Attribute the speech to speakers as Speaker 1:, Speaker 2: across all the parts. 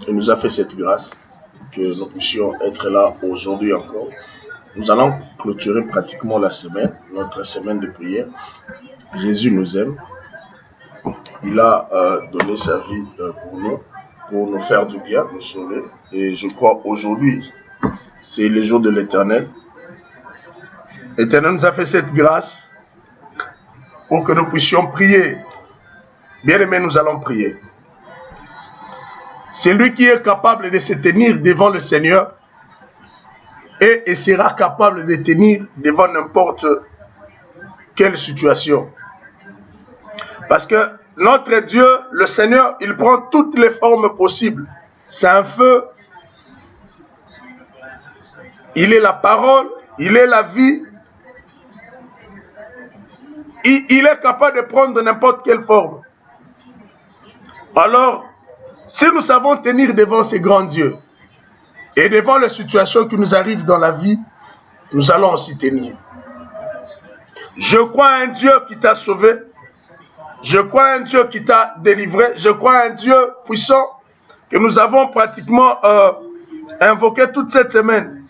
Speaker 1: Il nous a fait cette grâce que nous puissions être là aujourd'hui encore. Nous allons clôturer pratiquement la semaine, notre semaine de prière. Jésus nous aime. Il a donné sa vie pour nous faire du bien, nous sauver. Et je crois aujourd'hui, c'est le jour de l'Éternel. L'Éternel nous a fait cette grâce pour que nous puissions prier. Bien-aimés, nous allons prier. C'est lui qui est capable de se tenir devant le Seigneur et sera capable de tenir devant n'importe quelle situation. Parce que notre Dieu, le Seigneur, il prend toutes les formes possibles. C'est un feu. Il est la parole, il est la vie. Il est capable de prendre n'importe quelle forme. Alors, si nous savons tenir devant ces grands dieux et devant les situations qui nous arrivent dans la vie, nous allons aussi tenir. Je crois à un Dieu qui t'a sauvé. Je crois à un Dieu qui t'a délivré. Je crois à un Dieu puissant que nous avons pratiquement invoqué toute cette semaine.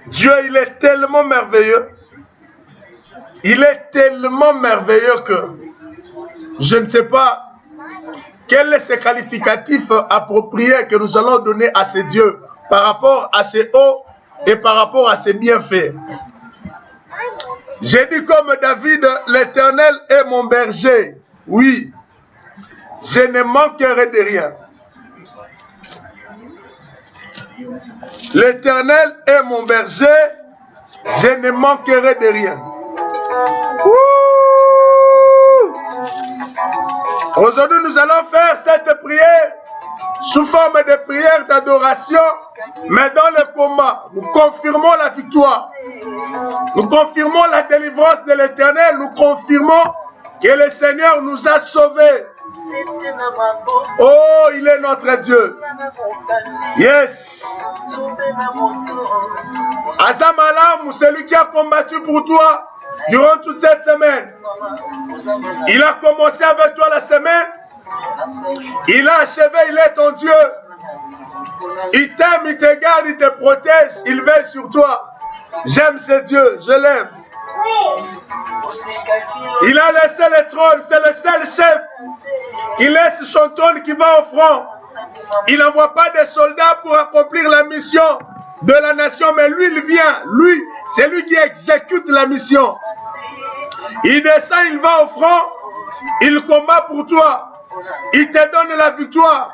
Speaker 1: Dieu, il est tellement merveilleux. Il est tellement merveilleux que je ne sais pas quel est ce qualificatif approprié que nous allons donner à ces dieux par rapport à ses hauts et par rapport à ses bienfaits. J'ai dit comme David, l'Éternel est mon berger. Oui, je ne manquerai de rien. L'Éternel est mon berger, je ne manquerai de rien. Aujourd'hui, nous allons faire cette prière sous forme de prière d'adoration, mais dans le combat, nous confirmons la victoire. Nous confirmons la délivrance de l'Éternel. Nous confirmons que le Seigneur nous a sauvés. Oh, il est notre Dieu. Yes. Azamalam, celui qui a combattu pour toi durant toute cette semaine. Il a commencé avec toi la semaine. Il a achevé, il est ton Dieu. Il t'aime, il te garde, il te protège, il veille sur toi. J'aime ce Dieu, je l'aime. Il a laissé le trône, c'est le seul chef. Il laisse son trône qui va au front. Il n'envoie pas de soldats pour accomplir la mission de la nation, mais lui, il vient. Lui, c'est lui qui exécute la mission. Il descend, il va au front, il combat pour toi. Il te donne la victoire.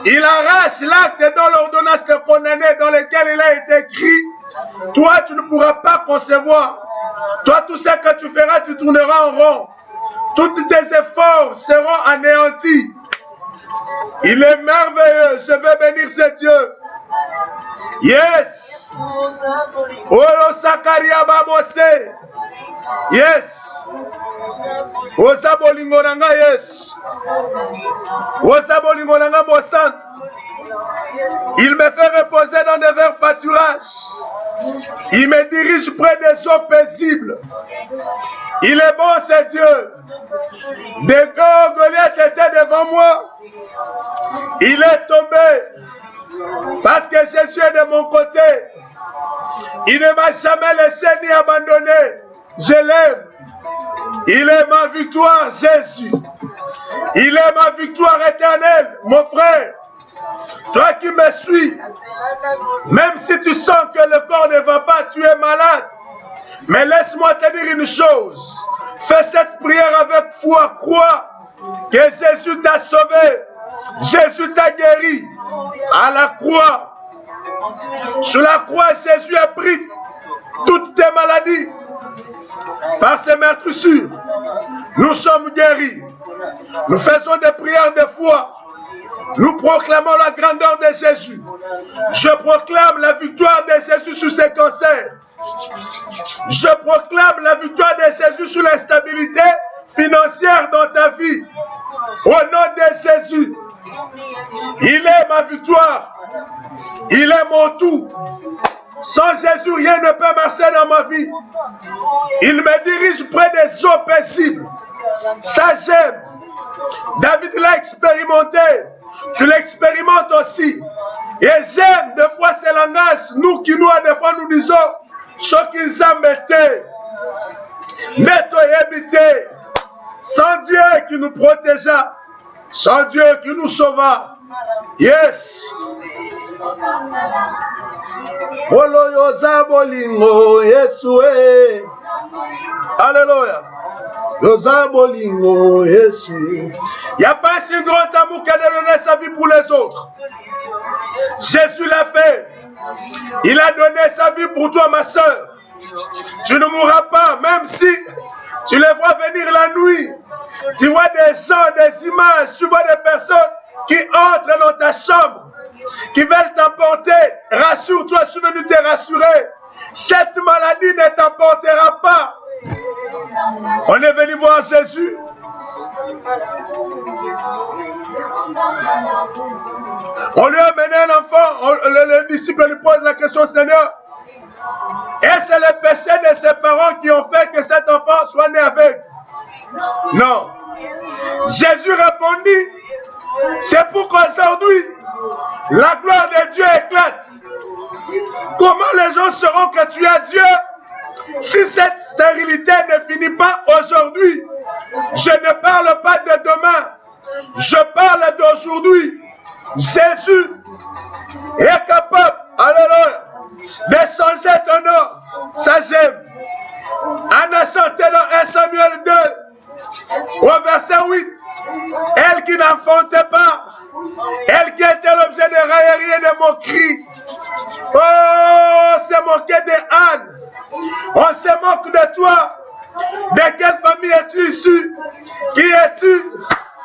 Speaker 1: Il arrache l'acte dans l'ordonnance de condamné dans lequel il a été écrit. Toi, tu ne pourras pas concevoir. Toi, tout ce que tu feras, tu tourneras en rond. Tous tes efforts seront anéantis. Il est merveilleux. Je vais bénir ce Dieu. Yes. Olo Sakaria Babose. Yes. Osa bolingo nanga yes. Osa bolingo nanga bosante. Il me fait reposer dans des verts pâturages. Il me dirige près des eaux paisibles. Il est bon, c'est Dieu. Des grands Goliath étaient devant moi. Il est tombé. Parce que Jésus est de mon côté. Il ne m'a jamais laissé ni abandonné. Je l'aime. Il est ma victoire, Jésus. Il est ma victoire éternelle, mon frère. Toi qui me suis, même si tu sens que le corps ne va pas, tu es malade. Mais laisse-moi te dire une chose. Fais cette prière avec foi. Crois que Jésus t'a sauvé. Jésus t'a guéri. À la croix. Sur la croix, Jésus a pris toutes tes maladies. Par ses meurtrissures, nous sommes guéris. Nous faisons des prières de foi. Nous proclamons la grandeur de Jésus. Je proclame la victoire de Jésus sur ces cancers. Je proclame la victoire de Jésus sur l'instabilité financière dans ta vie. Au nom de Jésus, il est ma victoire. Il est mon tout. Sans Jésus, rien ne peut marcher dans ma vie. Il me dirige près des eaux paisibles. Ça j'aime. David l'a expérimenté. tu l'expérimentes aussi. Et j'aime des fois ces langages, nous qui des fois nous disons, ce qu'ils embêtaient, mais toi éviter, sans Dieu qui nous protégea, sans Dieu qui nous sauva. Yes. Oloyoza bolingo Yesue. Alléluia. Yoza bolingo Yesue. Il n'y a pas un si grand amour qu'à donner sa vie pour les autres. Jésus l'a fait. Il a donné sa vie pour toi, ma soeur. Tu ne mourras pas, même si tu les vois venir la nuit. Tu vois des gens, des images, tu vois des personnes qui entrent dans ta chambre, qui veulent t'emporter. Rassure-toi, je suis venu te rassurer. Cette maladie ne t'emportera pas. On est venu voir Jésus. On lui a amené un enfant. Le disciple lui pose la question, Seigneur, est-ce c'est le péché de ses parents qui ont fait que cet enfant soit né aveugle? Non. Jésus répondit, c'est pour qu'aujourd'hui, la gloire de Dieu éclate. Comment les gens sauront que tu es Dieu si cette stérilité ne finit pas aujourd'hui? Je ne parle pas de demain, je parle d'aujourd'hui. Jésus est capable, alléluia, de changer ton nom. Ça j'aime. On a chanté dans 1 Samuel 2, au verset 8. Elle qui n'enfantait pas, elle qui était l'objet de raillerie et de moquerie. Oh, c'est moqué de Anne. On se moque de toi. De quelle famille es-tu issu? Qui es-tu?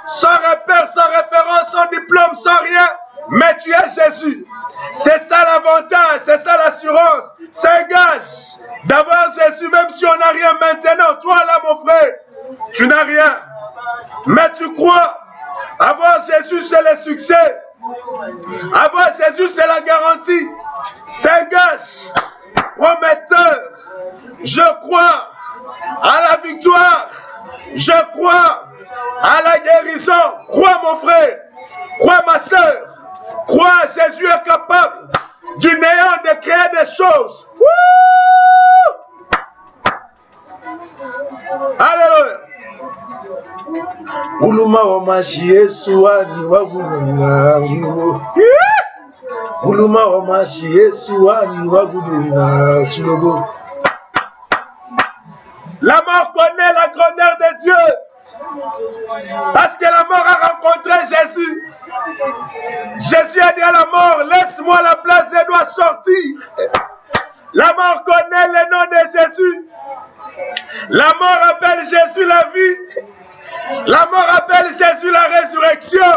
Speaker 1: Sans repère, sans référence, sans diplôme, sans rien. Mais tu es Jésus. C'est ça l'avantage, c'est ça l'assurance. C'est un gage d'avoir Jésus, même si on n'a rien maintenant. Toi là, mon frère, tu n'as rien. Mais tu crois. Avoir Jésus, c'est le succès. Avoir Jésus, c'est la garantie. C'est un gage prometteur. Je crois à la victoire. Je crois à la guérison. Crois, mon frère. Crois, ma soeur. Crois, Jésus est capable du néant de créer des choses. Alléluia. Uluma wa mashi Yesu wani wagulunga. Uluma wa mashi Yesu wani wagulunga. La mort connaît la grandeur de Dieu. Parce que la mort a rencontré Jésus. Jésus a dit à la mort, laisse-moi la place, je dois sortir. La mort connaît le nom de Jésus. La mort appelle Jésus la vie. La mort appelle Jésus la résurrection.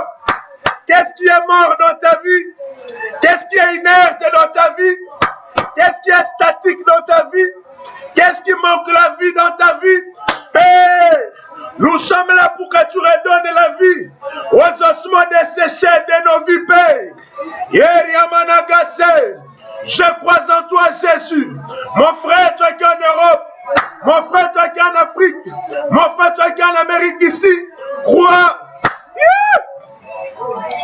Speaker 1: Qu'est-ce qui est mort dans ta vie? Qu'est-ce qui est inerte dans ta vie? Qu'est-ce qui est statique dans ta vie? Qu'est-ce qui manque la vie dans ta vie? Père, nous sommes là pour que tu redonnes la vie aux ossements desséchés de nos vies, Père. Je crois en toi, Jésus. Mon frère, toi qui es en Europe, mon frère, toi qui es en Afrique, mon frère, toi qui es en Amérique ici, crois.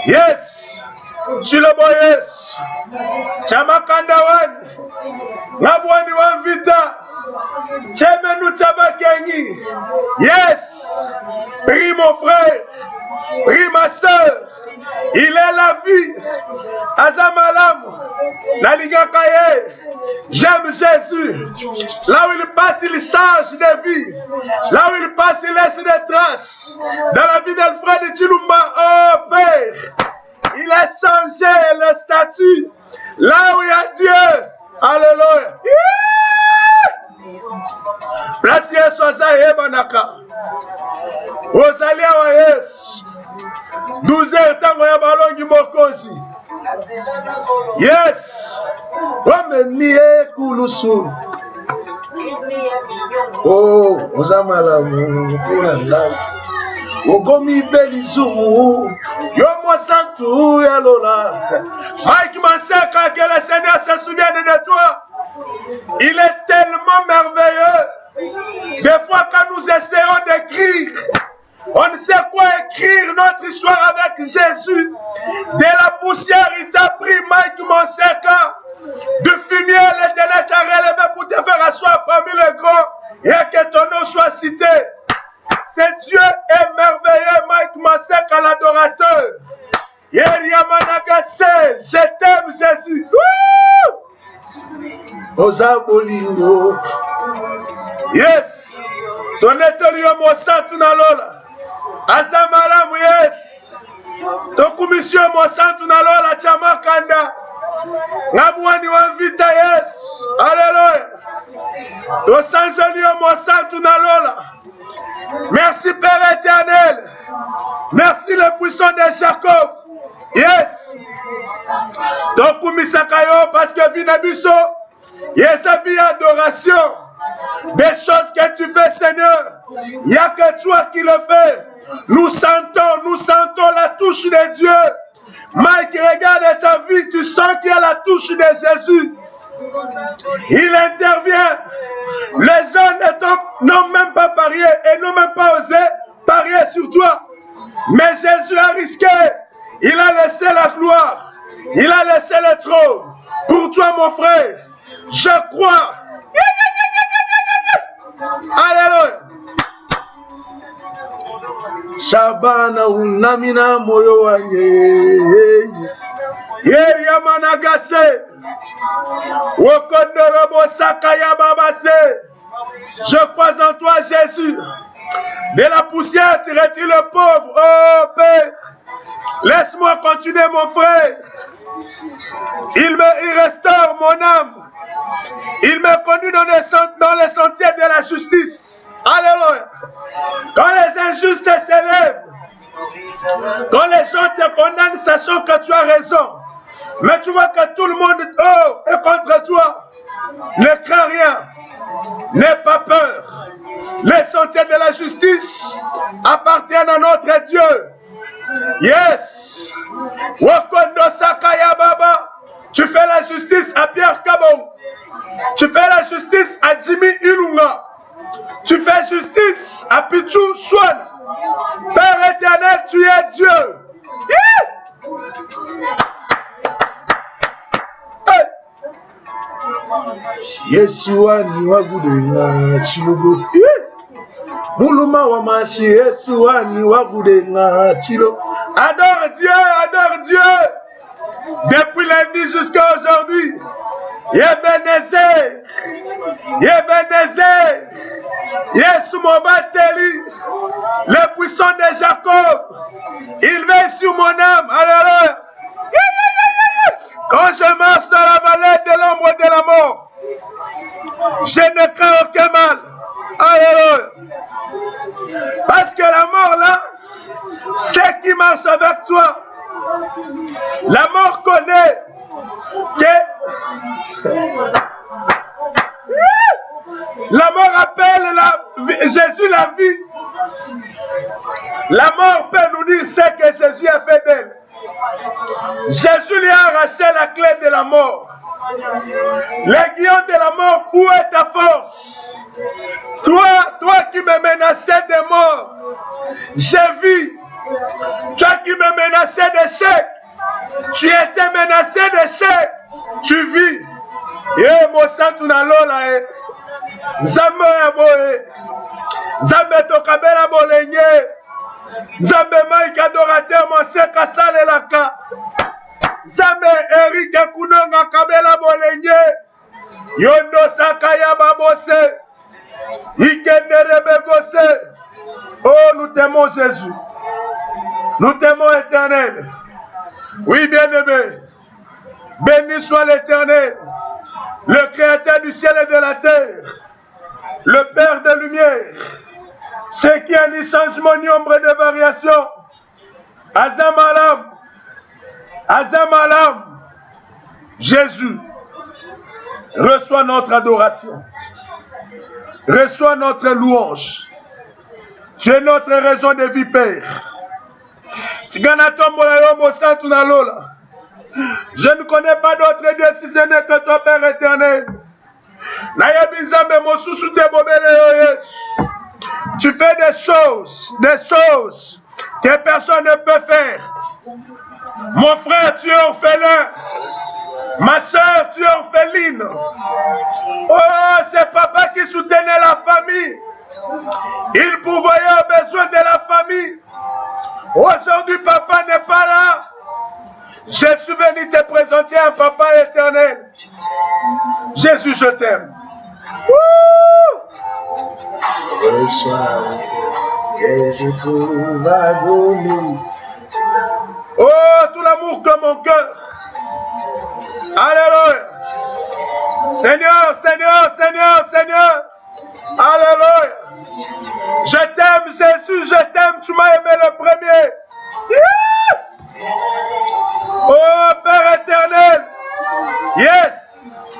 Speaker 1: Yes. Chiloboyes. Chamakandawan. Ngabwani wanvita. Chemenu chabakengi. Yes. Prie mon frère. Prie ma soeur. Il est la vie. Azamalam. Naligakaye. J'aime Jésus. Là où il passe, il change de vie. Là où il passe, il laisse des traces. Dans la vie d'Alfred Chilumba, oh Père, il a changé le statut. Là où il y a Dieu. Alléluia. Place Yesu azaye banaka. Ozalia wa Yesu. 12h tango ya balongi mokozi. Yes. Wamemie kulusu. Oh, ozamala mukuna ndala. Ogomi belizumu. Yomo santu ya lola. Mike Manseka, que le Seigneur se souvienne de toi. Il est tellement merveilleux. Des fois quand nous essayons d'écrire, on ne sait quoi écrire notre histoire avec Jésus. Oza bolingo. Yes. Tonetoli yo mosantu na lola. Aza malamu yes. Tokumisio mosantu na lola chamakanda. Ngabwani wa vita yes. Alléluia. Tosanjoli yo mosantu na lola. Merci Père éternel. Merci le puissant de Jacob. Yes. Tokumisaka yo parce que vinabiso. Yes, vie adoration. Des choses que tu fais, Seigneur. Il n'y a que toi qui le fais. Nous sentons la touche de Dieu. Mike, regarde ta vie, tu sens qu'il y a la touche de Jésus. Il intervient. Les gens n'ont même pas parié et n'ont même pas osé parier sur toi. Mais Jésus a risqué. Il a laissé la gloire. Il a laissé le trône. Pour toi, mon frère, je crois. Alléluia. Shabana unamina moyo wange. Yeria managase. Wokondorobo sakaya babase. Je crois en toi, Jésus. De la poussière, tu retires le pauvre. Oh Père, laisse-moi continuer, mon frère. Il restaure mon âme. Il me conduit dans les sentiers de la justice. Alléluia. Quand les injustes s'élèvent, quand les gens te condamnent, sachant que tu as raison, mais tu vois que tout le monde est contre toi, ne crains rien, n'aie pas peur. Les sentiers de la justice appartiennent à notre Dieu. Yes. Wakondo Sakaya Baba. Tu fais la justice à Pierre Kabon. Tu fais la justice à Jimmy Ilunga. Tu fais justice à Pichou Swan. Père éternel, tu es Dieu. Yeah. Hey. Yeshua ni wagudenga chilogo. Muluma wa mashi Yeshua ni wagudenga chilo. Adore Dieu, adore Dieu. Depuis lundi jusqu'à aujourd'hui. Yebeneze. Yebeneze. Yesu Mobateli. Le puissant de Jacob. Il veille sur mon âme. Alléluia. Quand je marche dans la vallée de l'ombre de la mort, je ne crains aucun mal. Alléluia. Parce que la mort là, c'est qui marche avec toi. La mort connaît que la mort appelle Jésus la vie. La mort peut nous dire ce que Jésus a fait d'elle. Jésus lui a arraché la clé de la mort. L'aiguillon de la mort, où est ta force? Toi qui me menaçais de mort, j'ai vu. Toi qui me menaçais d'échec, tu étais menacé d'échec, tu vis. Et mon sang, tu n'as lola. Nzambe ya boye. Nzambe tokabela bolenye. Nzambe Mike adorateur Monseka salelaka. Nzambe Eric Kunonga kabela bolenye. Yondo sakaya babose. Ikendere begose. Oh, nous t'aimons Jésus. Nous t'aimons Éternel. Oui, bien-aimé. Béni soit l'Éternel, le Créateur du ciel et de la terre, le Père de lumière, ce qui a ni changement ni ombre de variation. Azamalam, Azamalam, Jésus, reçois notre adoration, reçois notre louange. Tu es notre raison de vie, Père. Je ne connais pas d'autre Dieu si ce n'est que toi, Père éternel. Tu fais des choses que personne ne peut faire. Mon frère, tu es orphelin. Ma soeur, tu es orpheline. Oh, c'est papa qui soutenait la famille. Il pourvoyait aux besoins de la famille. Aujourd'hui, papa n'est pas là. Je suis venu te présenter un papa éternel. Jésus, je t'aime.
Speaker 2: Reçois que je trouve à donner.
Speaker 1: Oh, tout l'amour que mon cœur. Alléluia. Seigneur, Seigneur, Seigneur, Seigneur. Alléluia. Je t'aime, Jésus, je t'aime. Tu m'as aimé le premier. Oh, Père éternel. Yes.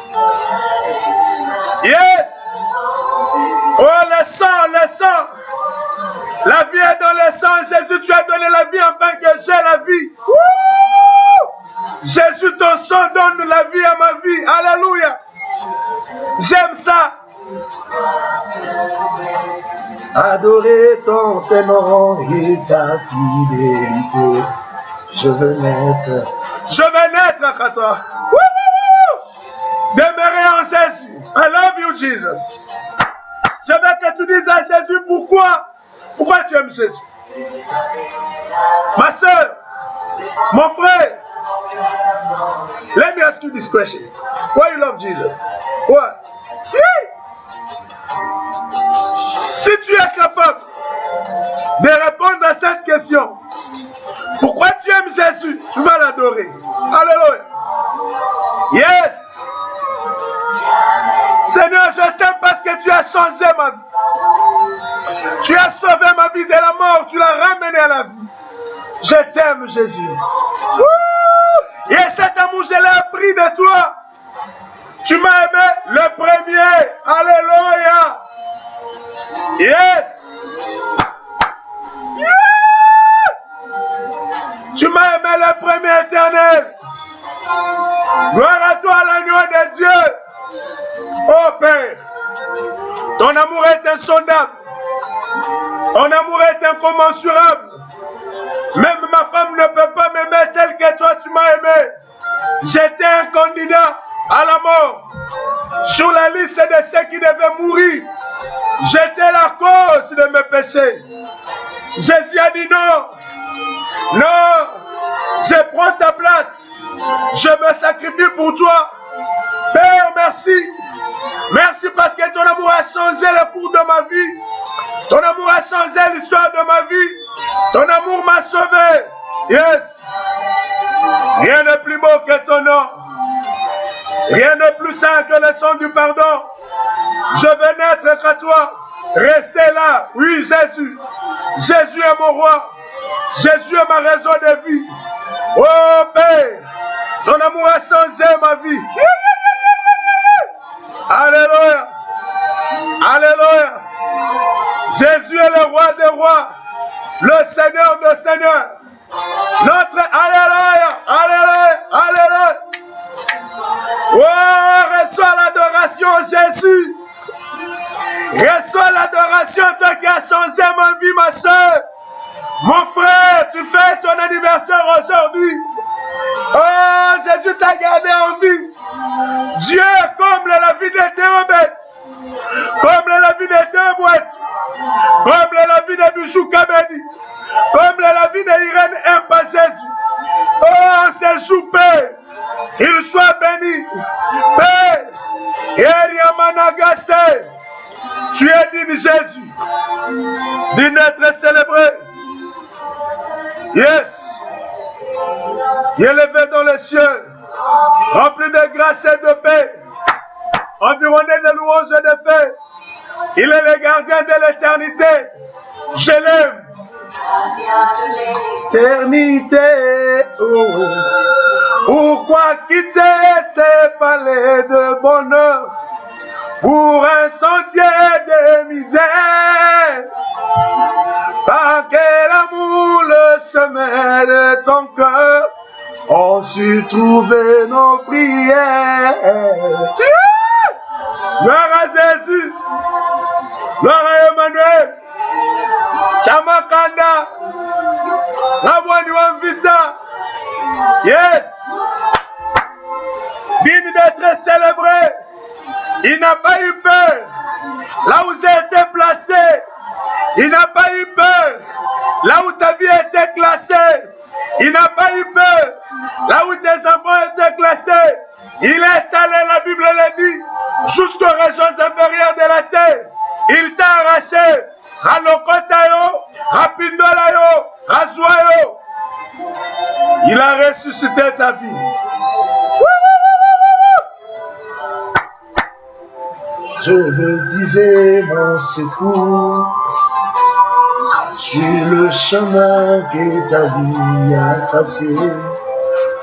Speaker 1: Yes. Oh, le sang, le sang. La vie est dans le sang. Jésus, tu as donné la vie afin que j'ai la vie. Jésus, ton sang donne la vie à ma vie. Alléluia. J'aime ça.
Speaker 2: Adorer ton Seigneur et ta fidélité. Je veux naître
Speaker 1: à toi. Demeurer en Jésus. I love you, Jesus. Je veux que tu dises à Jésus pourquoi tu aimes Jésus. Ma soeur, mon frère, let me ask you this question. Why you love Jesus? What? Si tu es capable de répondre à cette question, pourquoi tu aimes Jésus, tu vas l'adorer. Alléluia. Yes. Seigneur, je t'aime parce que tu as changé ma vie. Tu as sauvé ma vie de la mort, tu l'as ramené à la vie. Je t'aime, Jésus. Et cet amour, je l'ai appris de toi. Tu m'as aimé le premier. Alléluia. Yes. Tu m'as aimé le premier éternel. Gloire à toi, l'agneau de Dieu. Oh Père, ton amour est insondable. Ton amour est incommensurable. Même ma femme ne peut pas m'aimer tel que toi tu m'as aimé. J'étais un candidat à la mort. Sur la liste de ceux qui devaient mourir. J'étais la cause de mes péchés. Jésus a dit non. Non. Je prends ta place. Je me sacrifie pour toi. Père, merci. Merci parce que ton amour a changé le cours de ma vie. Ton amour a changé l'histoire de ma vie. Ton amour m'a sauvé. Yes. Rien n'est plus beau que ton nom. Rien n'est plus saint que le sang du pardon. Je veux naître à toi. Restez là. Oui, Jésus. Jésus est mon roi. Jésus est ma raison de vie. Oh Père, ton amour a changé ma vie. Alléluia. Alléluia. Jésus est le roi des rois, le Seigneur des seigneurs. Notre Alléluia. Alléluia. Alléluia. Oh, reçois l'adoration, Jésus. Reçois l'adoration, toi qui as changé ma vie, ma soeur. Mon frère, tu fais ton anniversaire aujourd'hui. Oh, Jésus t'a gardé en vie. Dieu comble la vie de tes bêtes. Comble la vie de tes boîtes. Comble la vie de Bijou Kamedi. Comble la vie de Irène Mpa Jésus. Oh, c'est Joupé. Il soit béni. Père, Eriamanagase. Tu es digne, Jésus, d'être célébré. Yes. Il est élevé dans les cieux, rempli de grâce et de paix, environné de louanges et de paix. Il est le gardien de l'éternité. Je l'aime. Éternité, oh. Pourquoi quitter ces palais de bonheur pour un sentier de misère? Par quel amour le chemin de ton cœur ont su trouver nos prières. Gloire à Jésus. Gloire à Emmanuel. Chamakanda. La voix du Vita. Yes. Digne d'être célébré. Il n'a pas eu peur. Là où j'ai été placé, il n'a pas eu peur. Là où ta vie a été classée, il n'a pas eu peur. Là où tes enfants étaient classés, il est allé, la Bible le dit, jusqu'aux régions inférieures de la terre. Il t'a arraché à Lokotayo, à Pindolayo, à Zouayo. Il a ressuscité ta vie.
Speaker 2: Je veux viser mon secours sur le chemin que ta vie a tracé.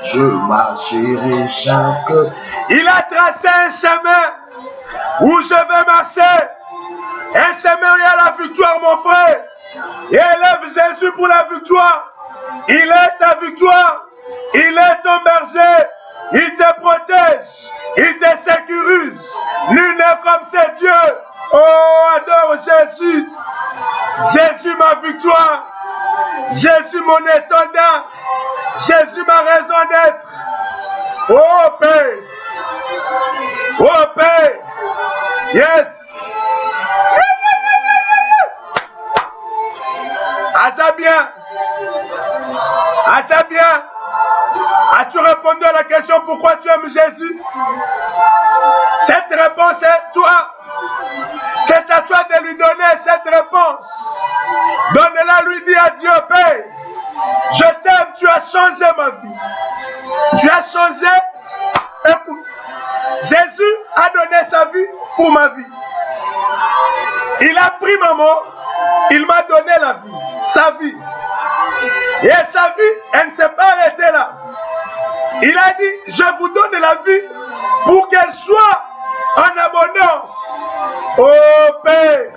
Speaker 2: Je marcherai chaque...
Speaker 1: Il a tracé un chemin où je vais marcher. Un chemin où il y a la victoire, mon frère. Et élève Jésus pour la victoire. Il est ta victoire. Il est ton berger. Il te protège. Il te sécurise. Nul n'est comme c'est Dieu. Oh, adore Jésus. Jésus, ma victoire. Jésus, mon étendard. Jésus, ma raison d'être. Oh, Père. Oh, Père. Yes. Azabien. Azabien. As-tu répondu à la question pourquoi tu aimes Jésus? Cette réponse est toi. C'est à toi de lui donner cette réponse. Donne-la, lui dis à Dieu, Père. Je t'aime, tu as changé ma vie. Tu as changé. Écoute, Jésus a donné sa vie pour ma vie. Il a pris ma mort, il m'a donné la vie, sa vie. Et sa vie, elle ne s'est pas arrêtée là. Il a dit, je vous donne la vie pour qu'elle soit en abondance. Oh Père,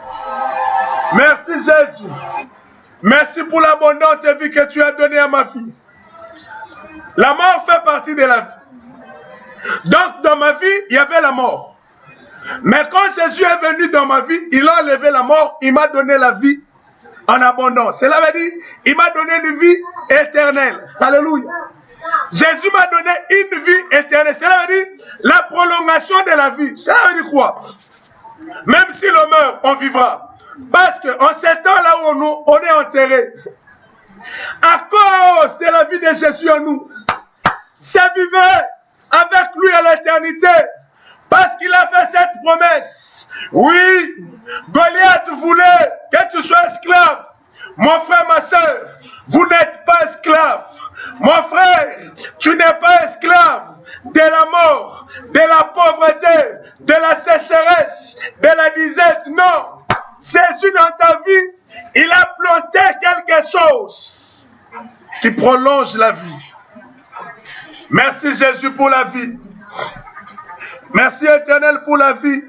Speaker 1: merci Jésus. Merci pour l'abondante vie que tu as donnée à ma fille. La mort fait partie de la vie. Donc dans ma vie, il y avait la mort. Mais quand Jésus est venu dans ma vie, il a enlevé la mort, il m'a donné la vie en abondance. Cela veut dire, il m'a donné une vie éternelle. Alléluia. Jésus m'a donné une vie éternelle. Cela veut dire la prolongation de la vie. Cela veut dire quoi? Même si l'on meurt, on vivra. Parce qu'en ces temps-là où on est enterré, à cause de la vie de Jésus en nous, je vivrai avec lui à l'éternité. Parce qu'il a fait cette promesse. Oui, Goliath voulait que tu sois esclave. Mon frère, ma soeur, vous n'êtes pas esclave. Mon frère, tu n'es pas esclave de la mort, de la pauvreté, de la sécheresse, de la disette. Non. Jésus dans ta vie, il a planté quelque chose qui prolonge la vie. Merci Jésus pour la vie. Merci Éternel pour la vie.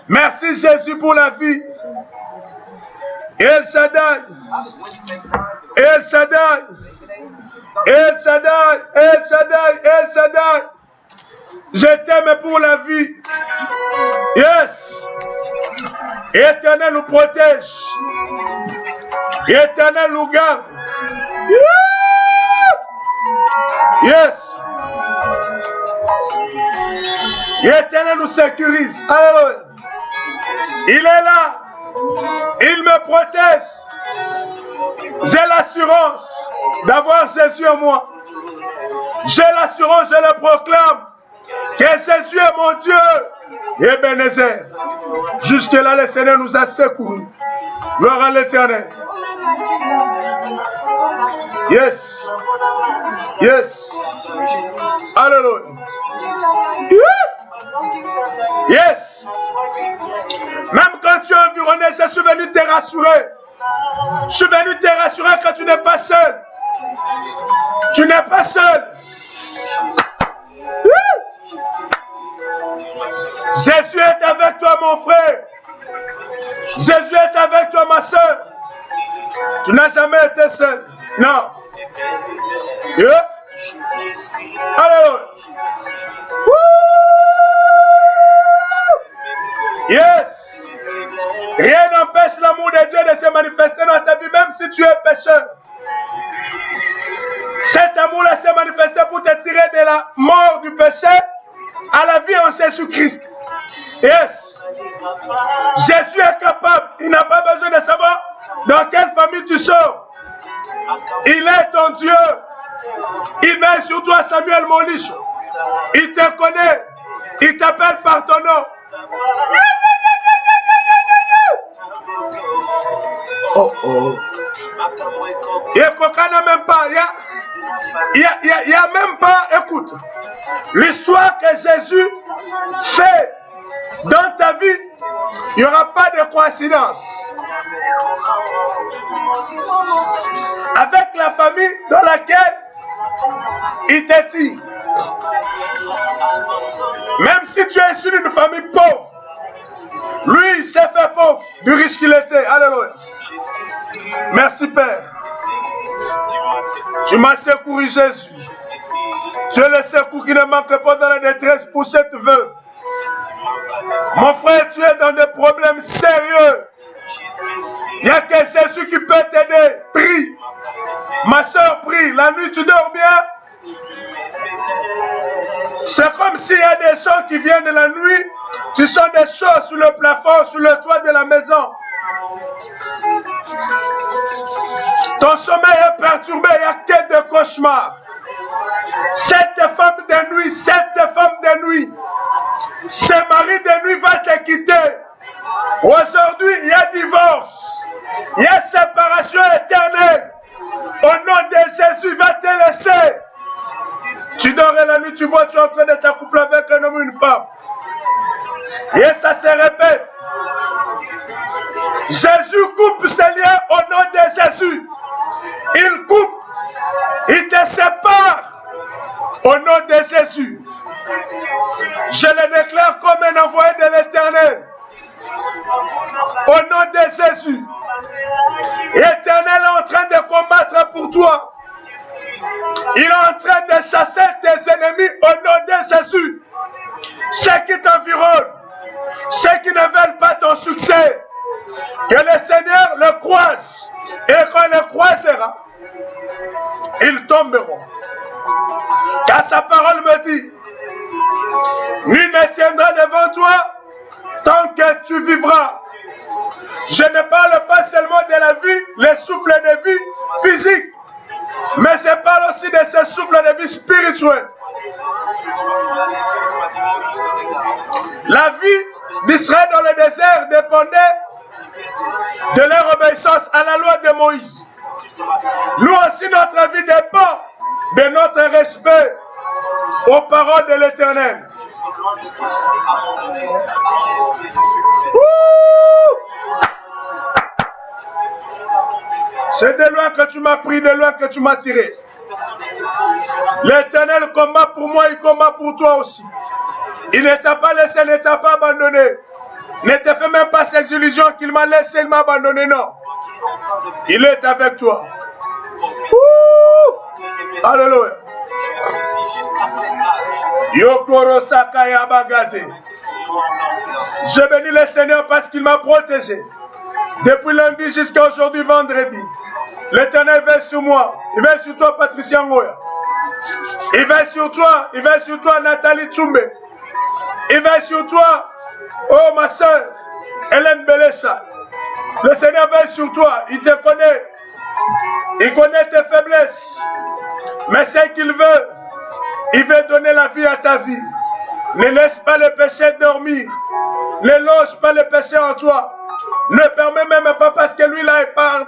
Speaker 1: Merci Jésus pour la vie. El Shaddai. El Shaddai. El Shaddai. El Shaddai. El Shaddai. Je t'aime pour la vie. Yes. Éternel nous protège. Éternel nous garde. Yes. Éternel nous sécurise. Alléluia. Il est là. Il me protège. J'ai l'assurance d'avoir Jésus en moi. J'ai l'assurance, je le proclame, que Jésus est mon Dieu. Et Ebenezer. Jusque-là, le Seigneur nous a secourus. Gloire à l'Éternel. Yes. Yes. Alléluia. Yes. Même quand tu es environné, je suis venu te rassurer. Je suis venu te rassurer que tu n'es pas seul. Tu n'es pas seul. Jésus est avec toi, mon frère. Jésus est avec toi, ma soeur. Tu n'as jamais été seul. Non. Yeah. Alléluia. Yes. Rien n'empêche l'amour de Dieu de se manifester dans ta vie, même si tu es pécheur. Cet amour-là s'est manifesté pour te tirer de la mort du péché à la vie en Jésus-Christ. Yes. Jésus est capable. Il n'a pas besoin de savoir dans quelle famille tu sors. Il est ton Dieu. Il met sur toi Samuel Molicho. Il te connaît. Il t'appelle par ton nom.
Speaker 2: Oh oh.
Speaker 1: Il ne même pas. Il y a même pas, écoute, l'histoire que Jésus fait dans ta vie, il n'y aura pas de coïncidence. Avec la famille dans laquelle il te dit, même si tu es issu d'une famille pauvre, lui il s'est fait pauvre du riche qu'il était. Alléluia. Merci Père. Tu m'as secouru Jésus. Tu es le secours qui ne manque pas dans la détresse pour cette veuve. Mon frère, tu es dans des problèmes sérieux. Il n'y a que Jésus qui peut t'aider. Prie. Ma soeur, prie. La nuit, tu dors bien. C'est comme s'il y a des gens qui viennent de la nuit. Tu sens des choses sur le plafond, sur le toit de la maison. Ton sommeil est perturbé, il n'y a que des cauchemars. Cette femme de nuit, ce mari de nuit va te quitter. Aujourd'hui, il y a divorce. Il y a séparation éternelle. Au nom de Jésus, il va te laisser. Tu dors et la nuit, tu vois, tu es en train de t'accoupler avec un homme ou une femme. Et ça se répète. Jésus coupe ses liens au nom de Jésus. Il coupe, il te sépare au nom de Jésus. Je le déclare comme un envoyé de l'Éternel. Au nom de Jésus. L'Éternel est en train de combattre pour toi. Il est en train de chasser tes ennemis au nom de Jésus. Ceux qui t'environnent, ceux qui ne veulent pas ton succès, que le Seigneur le croise. Et quand il le croisera, ils tomberont. Car sa parole me dit, nul ne tiendra devant toi tant que tu vivras. Je ne parle pas seulement de la vie, les souffles de vie physique, mais je parle aussi de ces souffles de vie spirituelle. La vie d'Israël dans le désert dépendait de leur obéissance à la loi de Moïse. Nous aussi, notre vie dépend de notre respect aux paroles de l'Éternel. C'est de loin que tu m'as pris, de loin que tu m'as tiré. L'Éternel combat pour moi, il combat pour toi aussi. Il ne t'a pas laissé, ne t'a pas abandonné. Ne te fais même pas ces illusions qu'il m'a laissé, il m'a abandonné, non. Il est avec toi. Alléluia. Yokoro Sakaya Bagaze. Je bénis le Seigneur parce qu'il m'a protégé. Depuis lundi jusqu'à aujourd'hui, vendredi. L'Éternel veille sur moi. Il veille sur toi, Patricia Ngoya. Il veille sur toi, Nathalie Tchoumbe. Il veille sur toi, oh ma soeur, Hélène Bélécha. Le Seigneur veille sur toi, il te connaît. Il connaît tes faiblesses. Mais ce qu'il veut, il veut donner la vie à ta vie. Ne laisse pas le péché dormir. Ne loge pas le péché en toi. Ne permets même pas parce que lui,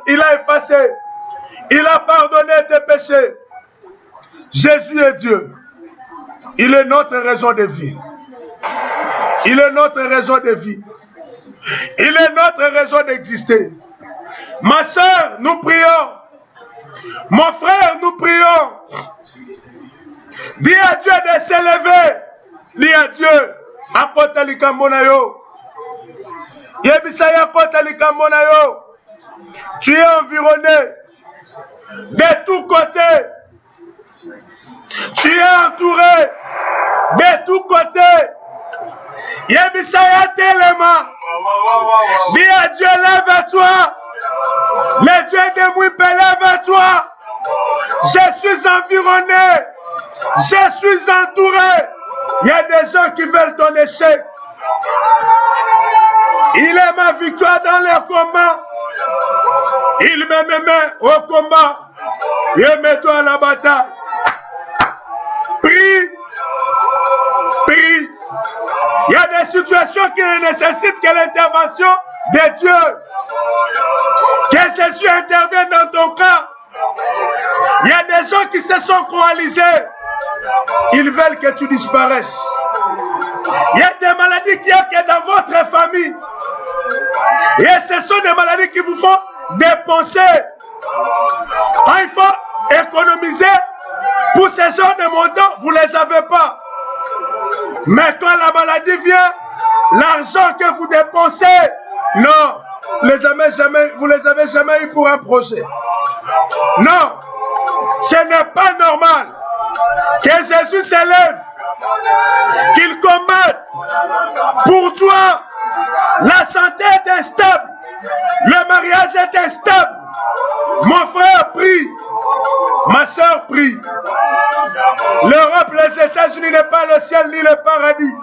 Speaker 1: il a effacé. Il a pardonné tes péchés. Jésus est Dieu. Il est notre raison de vie. Il est notre raison de vie. Il est notre raison d'exister. Ma soeur, nous prions. Mon frère, nous prions. Dis à Dieu de s'élever. Dis à Dieu. Akota likamona yo. Yebisaya akota likamona yo. Tu es environné de tous côtés. Tu es entouré de tous côtés. Yebisaya telema. Dis à Dieu, lève-toi. Le Dieu de Mouipe, lève-toi. Je suis environné. Je suis entouré. Il y a des gens qui veulent ton échec. Il est ma victoire dans les combats. Il me met au combat. Et mets-toi à la bataille. Prie qui ne nécessitent que l'intervention de Dieu. Que Jésus intervienne dans ton cas. Il y a des gens qui se sont coalisés. Ils veulent que tu disparaisses. Il y a des maladies qu'il n'y a que dans votre famille. Et ce sont des maladies qui vous font dépenser. Quand il faut économiser pour ce genre de montants, vous ne les avez pas. Mais quand la maladie vient, l'argent que vous dépensez, non, vous ne les avez jamais eu pour un projet. Non, ce n'est pas normal que Jésus s'élève, qu'il combatte pour toi. La santé est instable, le mariage est instable. Mon frère prie, ma soeur prie. L'Europe, les États-Unis n'est pas le ciel ni le paradis.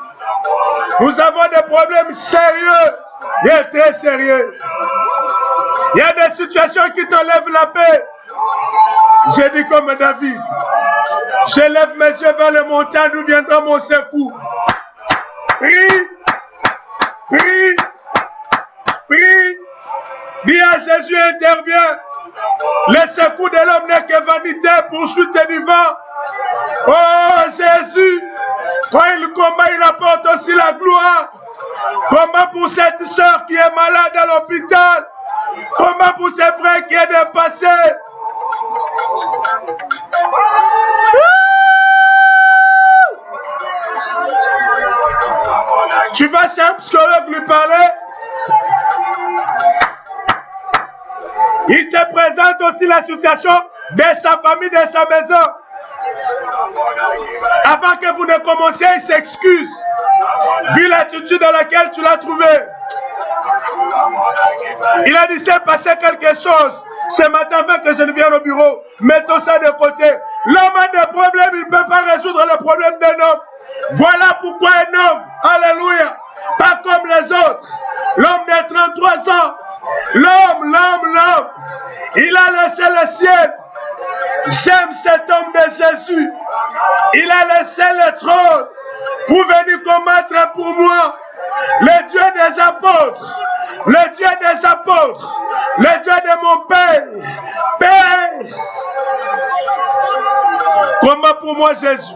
Speaker 1: Nous avons des problèmes sérieux et très sérieux. Il y a des situations qui t'enlèvent la paix. J'ai dit comme David, je lève mes yeux vers les montagnes où viendra mon secours. Prie, prie, prie. Dis à Jésus, intervient. Le secours de l'homme n'est que vanité, poursuite du vent. Oh Jésus, quand il combat, il apporte aussi la gloire. Combat pour cette soeur qui est malade à l'hôpital. Combat pour ses frères qui est dépassé. Tu vas chez un psychologue lui parler. Il te présente aussi la situation de sa famille, de sa maison. Avant que vous ne commenciez, il s'excuse. Vu l'attitude dans laquelle tu l'as trouvé. Il a dit, c'est passé quelque chose. Ce matin, avant que je ne vienne au bureau, mettons ça de côté. L'homme a des problèmes, il ne peut pas résoudre le problème d'un homme. Voilà pourquoi un homme, alléluia, pas comme les autres. L'homme de 33 ans, l'homme, il a laissé le ciel. J'aime cet homme de Jésus. Il a laissé le trône pour venir combattre pour moi. Le Dieu des apôtres, le Dieu des apôtres, le Dieu de mon Père. Père, combat pour moi Jésus.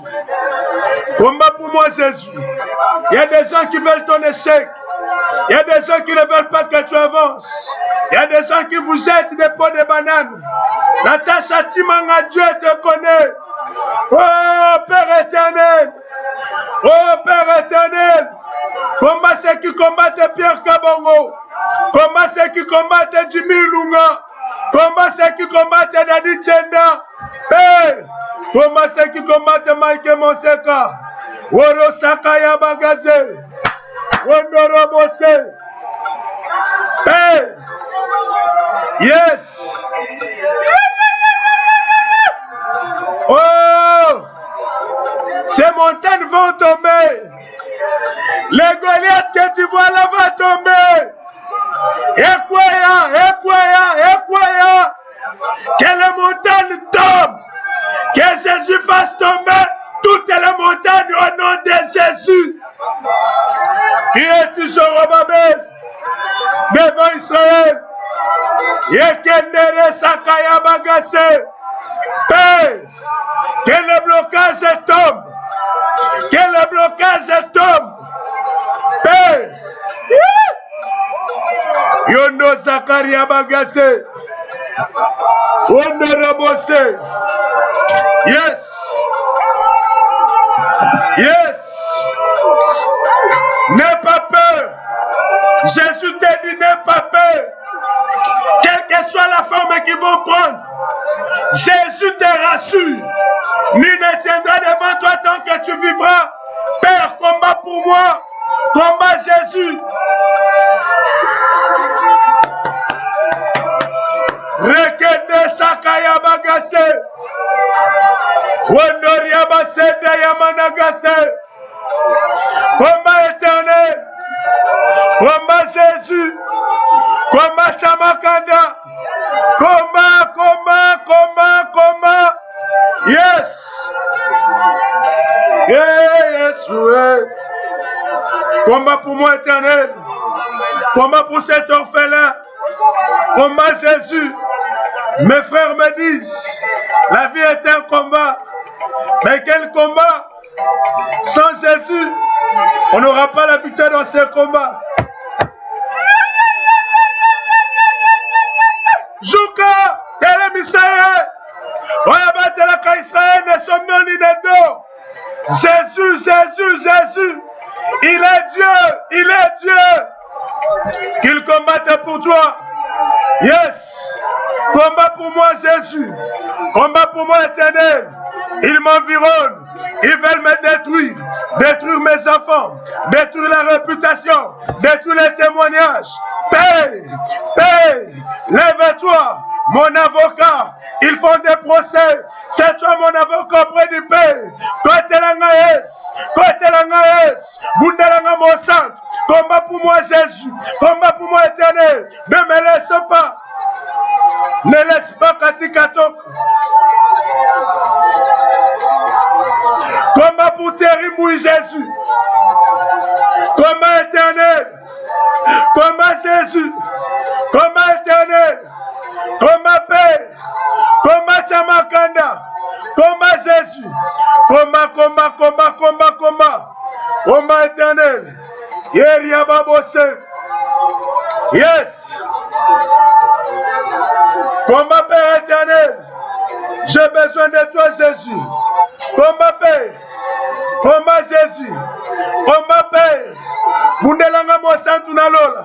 Speaker 1: Combat pour moi Jésus. Il y a des gens qui veulent ton échec. Il y a des gens qui ne veulent pas que tu avances. Il y a des gens qui vous jettent des pots de bananes. Natacha Timanga, Dieu te connaît. Oh Père éternel. Oh Père éternel. Combat ceux qui combattent Pierre Kabongo. Combat ceux qui combattent Jimmy Lunga. Combat ceux qui combattent Dadi Chenda. Hey. Combat ceux qui combattent Mike Monseka. Woro Sakaya Bagaze. Wondoro Bose. Hey. Yes. Oh. Ces montagnes vont tomber. Les Goliaths que tu vois là vont tomber. Ekwaya. Que les montagnes tombent. Que Jésus fasse tomber toutes les montagnes au nom de Jésus. Qui est toujours au Babel devant Israël. Yekendere Sakaya Bagase. Père, que le blocage tombe. Que le blocage tombe. Père. Yondo Zakaria Bagase. Yondo Rabose. Yes. Yes. N'aie pas peur. Jésus t'a dit n'aie pas peur. Quelle que soit la forme qu'ils vont prendre. Jésus te rassure. Nul ne tiendra devant toi tant que tu vivras. Père, combat pour moi. Combat Jésus. Rekende Sakaya Bagase. Wondoria Basede Yamanagase. Combat éternel. Combat Jésus. Combat Chamakanda. Combat. Yes. Yes. Combat pour moi, Éternel. Combat pour cet orphelin. Combat Jésus. Mes frères me disent, la vie est un combat. Mais quel combat? Sans Jésus, on n'aura pas la victoire dans ce combat. Jouka, Télémisaïe, Oyabatela Israël, ne sommes ni nedo. Jésus, Jésus, Jésus, il est Dieu, il est Dieu. Qu'il combatte pour toi. Yes. Combat pour moi, Jésus. Combat pour moi, Éternel. Ils m'environnent. Ils veulent me détruire. Détruire mes enfants. Détruire la réputation. Détruire les témoignages. Paye. Paye. Lève-toi. Mon avocat. Ils font des procès. C'est toi mon avocat auprès du Père. Toi t'es l'angaïs. Toi t'es l'angaïs. Bundelanga mon sang. Combat pour moi, Jésus. Combat pour moi, Éternel. Ne me laisse pas. Ne laisse pas Katikatok. Combat pour Térimouille, Jésus. Combat éternel. Combat Jésus. Combat éternel. Combat paix. Combat Chamakanda. Combat Jésus. Combat, combat, combat, combat, combat. Combat éternel. Yeria Babose. Yes. Combat Père éternel. J'ai besoin de toi, Jésus. Combat Père. Combat Jésus. Combat Père. Bundelanga mosantu na lola.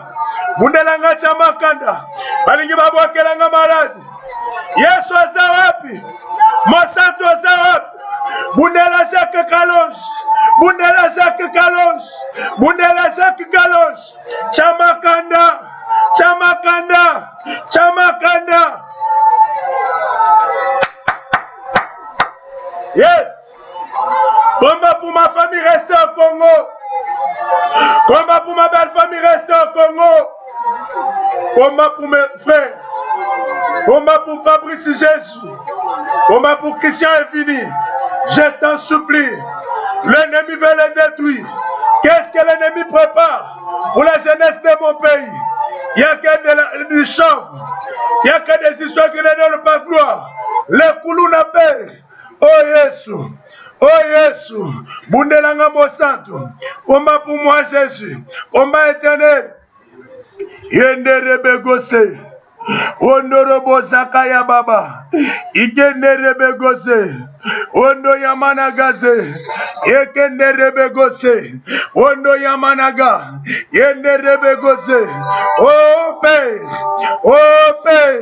Speaker 1: Bundelanga chamakanda. Balingi babwakelanga maladi. Yesu azawapi. Mosantu azawapi. Bundela Jacques Kalonge. Bundela Jacques Kalonge. Bundela Jacques Kalonge. Chamakanda. Chamakanda. Chamakanda. Yes. Combat pour ma famille restée au Congo. Combat pour ma belle famille restée au Congo. Combat pour mes frères. Combat pour Fabrice Jésus. Combat pour Christian Infini. Je t'en supplie. L'ennemi veut les détruire. Qu'est-ce que l'ennemi prépare pour la jeunesse de mon pays? Il n'y a que du chant. Il n'y a que des histoires qui ne donnent pas gloire. Les coulous n'a pas. Oh Jésus. Oh Jésus. Bundelanga Mosanto. Combat pour moi Jésus. Combat éternel. Yendere Begose. Ondorobo Zakaya Baba. Igendere Begose. Ondo Yamanagaze. Ekendere Begose. Ondo Yamanaga. Yendere Begose. Oh Père. Oh Père.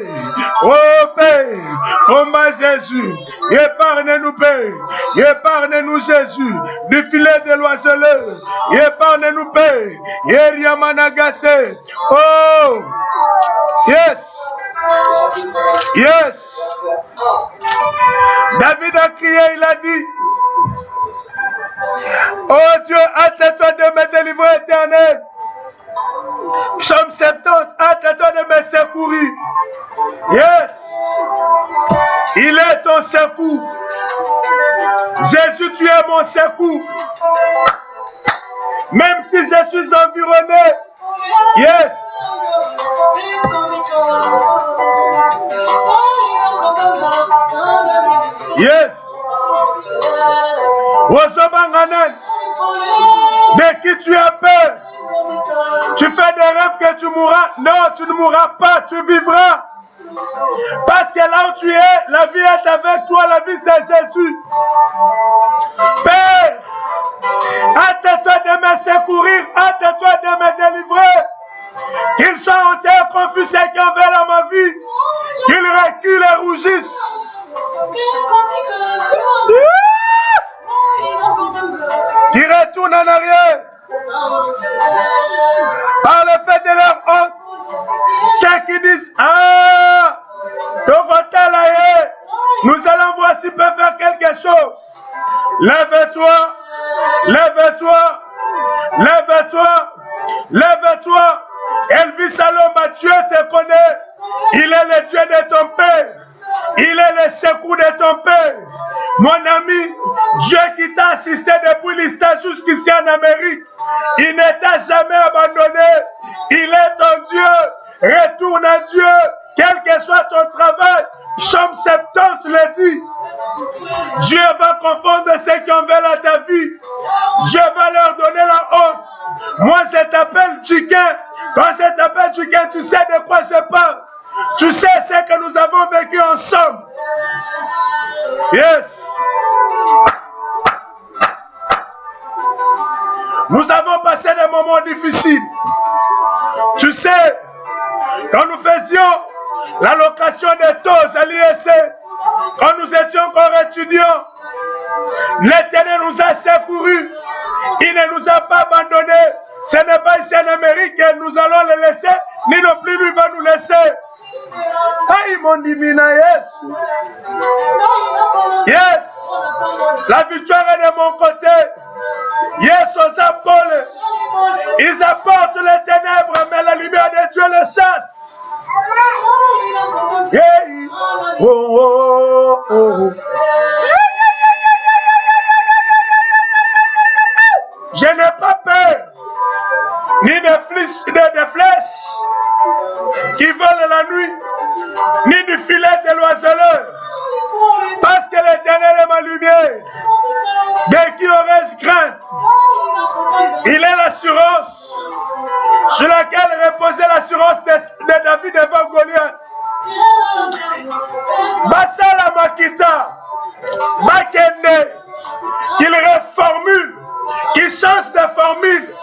Speaker 1: Oh Père. Combat Jésus. Épargne-nous Père. Épargne-nous Jésus. Du filet de l'oiseleur. Épargne-nous Père. Yeriamanagase. Oh. Yes. Yes. David a crié, il a dit, oh Dieu, hâte-toi de me délivrer éternel. Psaume 70, hâte-toi de me secourir. Yes. Il est ton secours. Jésus, tu es mon secours. Même si je suis environné. Yes. Yes. De qui tu as peur? Tu fais des rêves que tu mourras. Non, tu ne mourras pas, tu vivras. Parce que là où tu es, la vie est avec toi, la vie c'est Jésus. Père, hâte-toi de me secourir, hâte-toi de me délivrer. Qu'ils soient ôtés et confus ceux qui en veulent à ma vie. Qu'ils reculent et rougissent. Qu'ils retournent en arrière. Par le fait de leur honte. Ceux qui disent, ah, nous allons voir s'ils peuvent faire quelque chose. Lève-toi, lève-toi, lève-toi, lève-toi. Elvis Salomba, Dieu te connaît. Il est le Dieu de ton père. Il est le secours de ton père. Mon ami, Dieu qui t'a assisté depuis l'État jusqu'ici en Amérique, il ne t'a jamais abandonné. Il est ton Dieu. Retourne à Dieu, quel que soit ton travail. Psaume 70 le dit. Dieu va confondre ceux qui en veulent à ta vie. Dieu va leur donner la honte. Moi, je t'appelle Chiquin. Quand je t'appelle Chiquin, tu sais de quoi je parle. Tu sais ce que nous avons vécu ensemble. Yes. Nous avons passé des moments difficiles. Tu sais, quand nous faisions l'allocation des taux à l'ISC, quand nous étions encore étudiants, l'Éternel nous a secourus. Il ne nous a pas abandonnés. Ce n'est pas ici en Amérique que nous allons les laisser, ni non plus lui va nous laisser. Aïe mon divina, yes. Yes. La victoire est de mon côté. Yes, aux apôtres. Ils apportent les ténèbres, mais la lumière de Dieu les chasse. Yeah. Oh, oh, oh. Je n'ai pas peur, ni de flèches qui volent la nuit, ni du filet de l'oiseleur, parce que l'Éternel est ma lumière. De qui aurais-je crainte? Il est l'assurance sur laquelle reposait l'assurance de David devant Goliath. Basala Makita, Bakende, qu'il reformule, qu'il change de formule.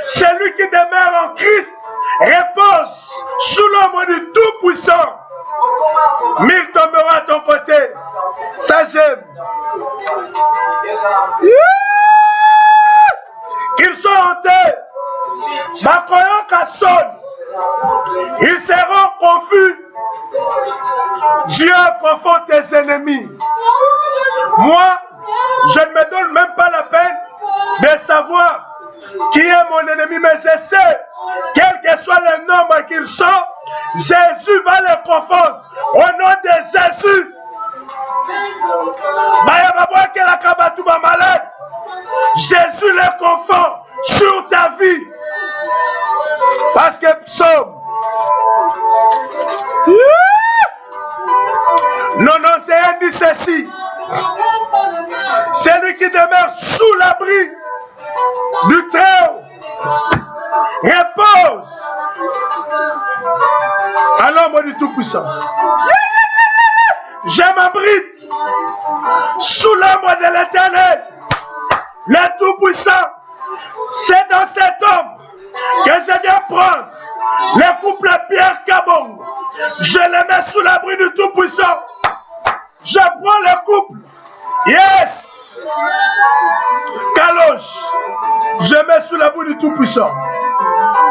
Speaker 1: Celui qui demeure en Christ repose sous l'ombre du Tout-Puissant. 1000 tomberont à ton côté. Ça j'aime. Qu'ils soient hantés, ils seront confus. Dieu confond tes ennemis. Moi, je ne me donne même pas la peine de savoir qui est mon ennemi, mais je sais, quel que soit le nombre qu'ils sont, Jésus va les confondre. Au nom de Jésus. Jésus les confond sur ta vie. Parce que Psaume 91 dit ceci. Celui qui demeure sous l'abri du Très-Haut repose à l'ombre du Tout-Puissant. Je m'abrite sous l'ombre de l'Éternel, le Tout-Puissant. C'est dans cette ombre que je viens prendre le couple Pierre Kabongo. Je le mets sous l'abri du Tout-Puissant. Je prends le couple. Yes. Kaloche. Je mets sous l'abri du Tout-Puissant.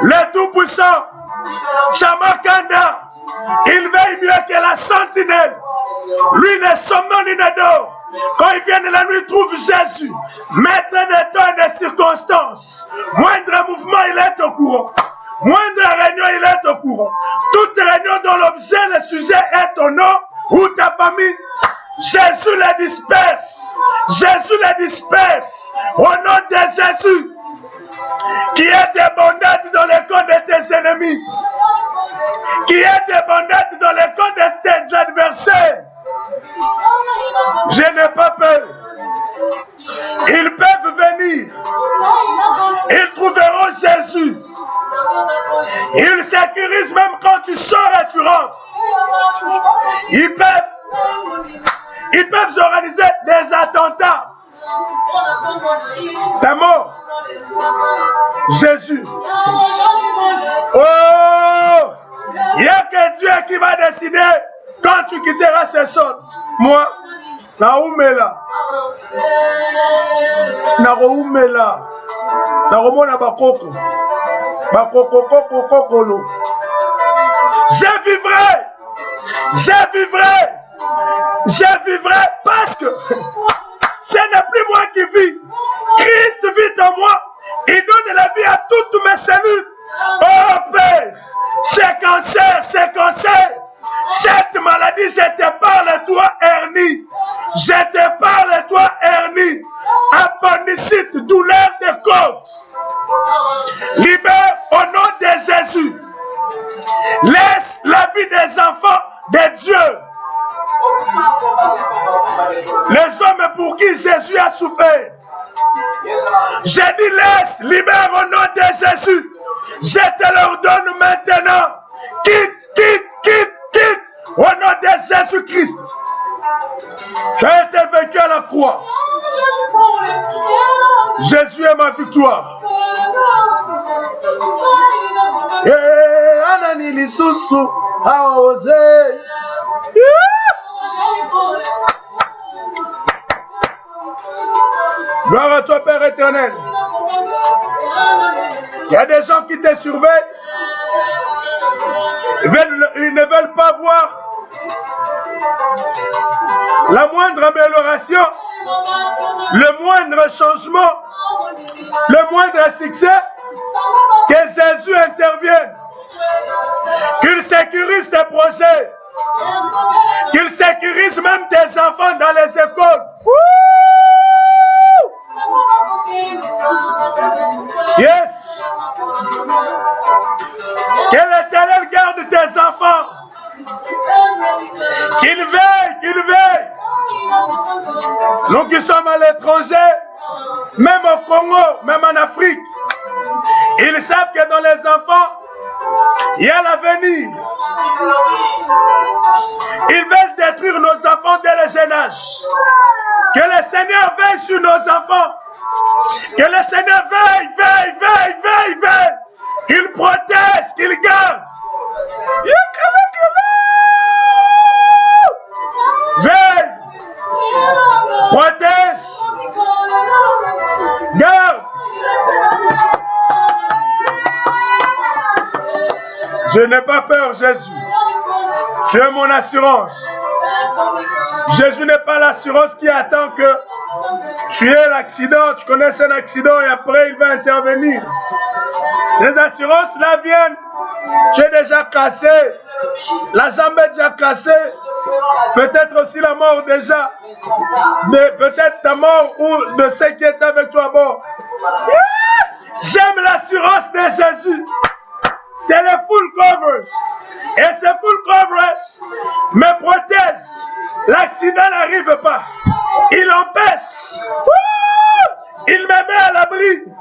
Speaker 1: Le Tout-Puissant. Chamakanda. Il veille mieux que la sentinelle. Lui ne sommeille ni ne dort. Quand il vient de la nuit, il trouve Jésus. Maître des temps et des circonstances. Moindre mouvement, il est au courant. Moindre réunion, il est au courant. Toute réunion dont l'objet, le sujet est ton nom ou ta famille. Jésus les disperse. Jésus les disperse. Au nom de Jésus. Qui est débondade dans les corps de tes ennemis. Qui est débondade dans les corps de tes adversaires. Je n'ai pas peur. Ils peuvent venir. Ils trouveront Jésus. Ils sécurisent même quand tu sors et tu rentres. Ils peuvent organiser des attentats. T'es mort. Jésus. Oh! Il n'y a que Dieu qui va décider quand tu quitteras ce sol. Moi, naumela. Naumela. Naumona bakoko. Bakoko koko kokolo. Je vivrai. Je vivrai. Je vivrai parce que ce n'est plus moi qui vis. Christ vit en moi. Il donne la vie à toutes mes cellules. Oh Père, c'est cancer, c'est cancer. Cette maladie, je te parle, toi, hernie. Je te parle, as souffert. J'ai dit laisse, libère au nom de Jésus. Je te l'ordonne maintenant. Quitte, quitte, quitte, quitte. Au nom de Jésus-Christ. Tu as été vaincu à la croix. Jésus est ma victoire. Anani lisusu a osé. Gloire à toi, Père éternel. Il y a des gens qui te surveillent. Ils ne veulent pas voir la moindre amélioration, le moindre changement, le moindre succès, que Jésus intervienne, qu'il sécurise tes projets, qu'il sécurise même tes enfants dans les écoles. Yes. Que l'Éternel garde tes enfants. Qu'il veille, qu'il veille. Nous qui sommes à l'étranger, même au Congo, même en Afrique, ils savent que dans les enfants, il y a l'avenir. Ils veulent détruire nos enfants dès le jeune âge. Que le Seigneur veille sur nos enfants. Que le Seigneur veille, veille, veille, veille, veille. Qu'il protège, qu'il garde. Veille. Protège. Garde. Je n'ai pas peur, Jésus. Tu es mon assurance. Jésus n'est pas l'assurance qui attend que tu aies l'accident, tu connaisses un accident et après il va intervenir. Ces assurances-là viennent. Tu es déjà cassé. La jambe est déjà cassée. Peut-être aussi la mort déjà. Peut-être ta mort ou de ceux qui étaient avec toi à bord. J'aime l'assurance de Jésus. C'est le full coverage. Et ce full coverage me protège. L'accident n'arrive pas. Il empêche. Il me met à l'abri.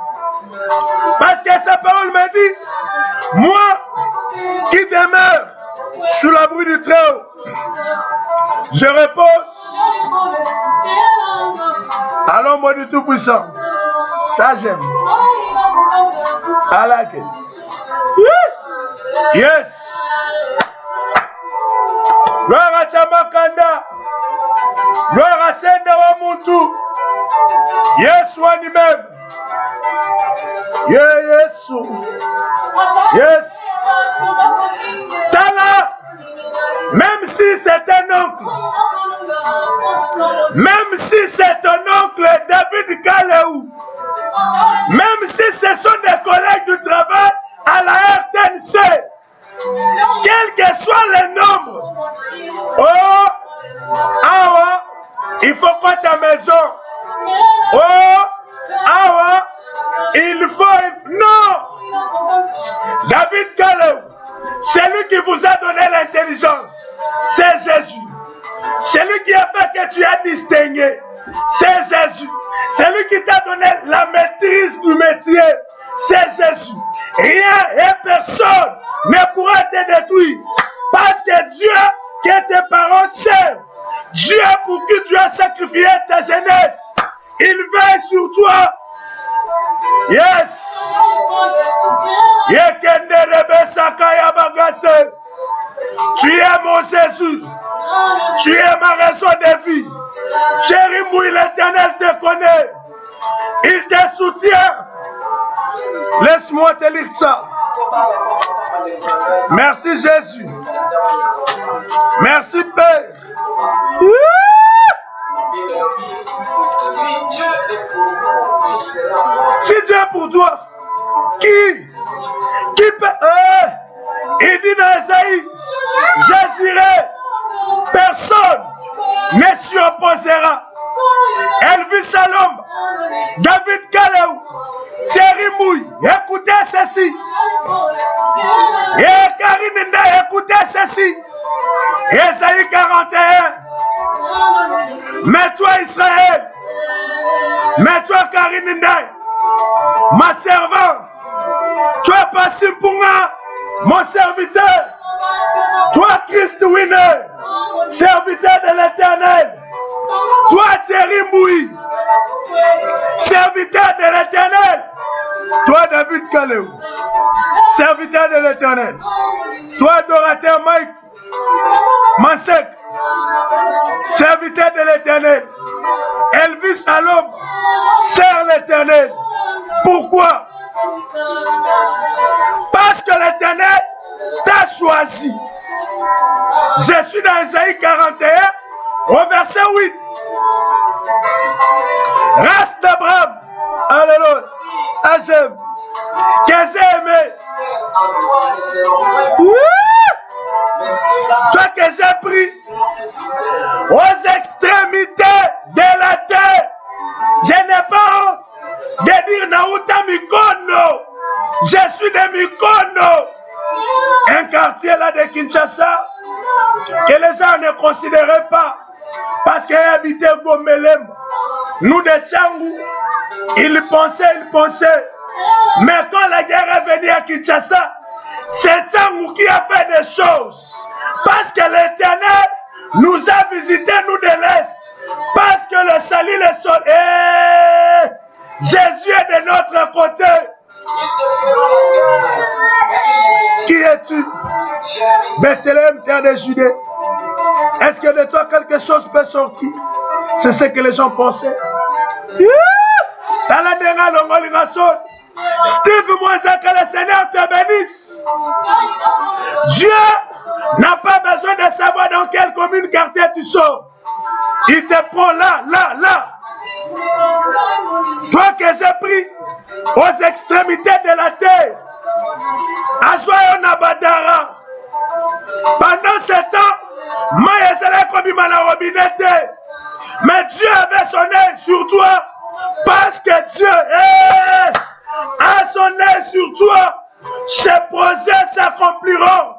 Speaker 1: Parce que sa parole me dit, moi qui demeure sous l'abri du Très-Haut, je repose à l'ombre du Tout-Puissant. Ça j'aime. I like it. Yes. Gloire à Chamakanda. Gloire à Senda wa Muntu. Yesu lui-même. Yesu. Yes. Tala. Même si c'est un oncle. Même si c'est ton oncle David Kaleou. Même si ce sont des collègues du travail à la RTNC. Quel que soit le nombre. Oh, awa, il faut pas ta maison. Oh, awa, il faut. Non. David Kaleou, c'est lui qui vous a donné l'intelligence. C'est Jésus. C'est lui qui a fait que tu as distingué. C'est Jésus. C'est lui qui t'a donné la maîtrise du métier. C'est Jésus. Rien et personne ne pourra te détruire. Parce que Dieu, que tes parents servent, Dieu pour qui tu as sacrifié ta jeunesse, il veille sur toi. Yes. Tu es mon Jésus. Tu es ma raison de vie. Chéri Mouille, l'Éternel te connaît. Il te soutient. Laisse-moi te lire ça. Merci Jésus. Merci Père. Si Dieu est pour toi, qui peut... il dit dans Esaïe, j'agirai, personne ne s'y opposera. Elvis Salom, David Kaleou, Thierry Mouille, écoutez ceci. Et Karine Nda, écoutez ceci. Esaïe 41. Mais toi Israël, Mais toi, Karine Ndai, ma servante, toi, Passim Punga, mon serviteur, toi, Christ Winner, serviteur de l'Éternel, toi, Thierry Moui, serviteur de l'Éternel, toi, David Kaleu, serviteur de l'Éternel, toi, Dorothée Mike Mansek, serviteur de l'Éternel, Elvis Alom, sert l'Éternel. Pourquoi? Parce que l'Éternel t'a choisi. Je suis dans Isaïe 41, au verset 8. Race d'Abraham, alléluia, ça j'aime, que j'ai aimé. Toi que j'ai pris aux extrémités de la terre. Je n'ai pas honte de dire Naouta Mikono. Je suis de Mikono. Un quartier là de Kinshasa que les gens ne considéraient pas parce qu'ils habitaient Gomelem. Nous de Tchangou, ils pensaient. Mais quand la guerre est venue à Kinshasa, c'est Tchangou qui a fait des choses. Parce que l'Éternel nous a visités, nous de l'Est. Parce que le salut, le sol. Jésus est de notre côté. Qui es-tu? Bethléem, terre de Judée. Est-ce que de toi quelque chose peut sortir? C'est ce que les gens pensaient. Steve, moi, que le Seigneur te bénisse. Dieu n'a pas besoin de savoir dans quelle commune, quartier tu sors. Il te prend là. Toi que j'ai pris aux extrémités de la terre, à Joyeux Nabadara. Pendant ce temps, mais Dieu avait son œil sur toi. Parce que Dieu a son œil sur toi. Ces projets s'accompliront.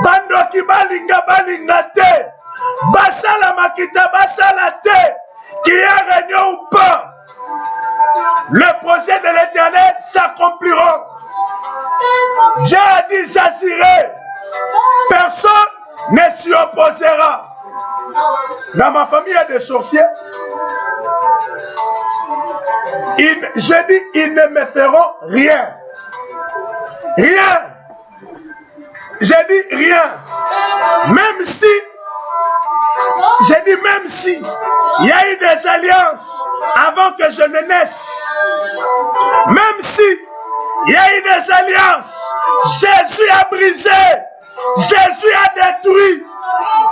Speaker 1: Bando ki balinga te. Basala makita basala te. Qui a régné ou pas. Le projet de l'Éternel s'accompliront. Dieu a dit j'assirai. Personne ne s'y opposera. Dans ma famille, il y a des sorciers. Je dis, ils ne me feront rien. Rien. J'ai dit rien. Même si il y a eu des alliances avant que je ne naisse. Même si il y a eu des alliances, Jésus a brisé. Jésus a détruit.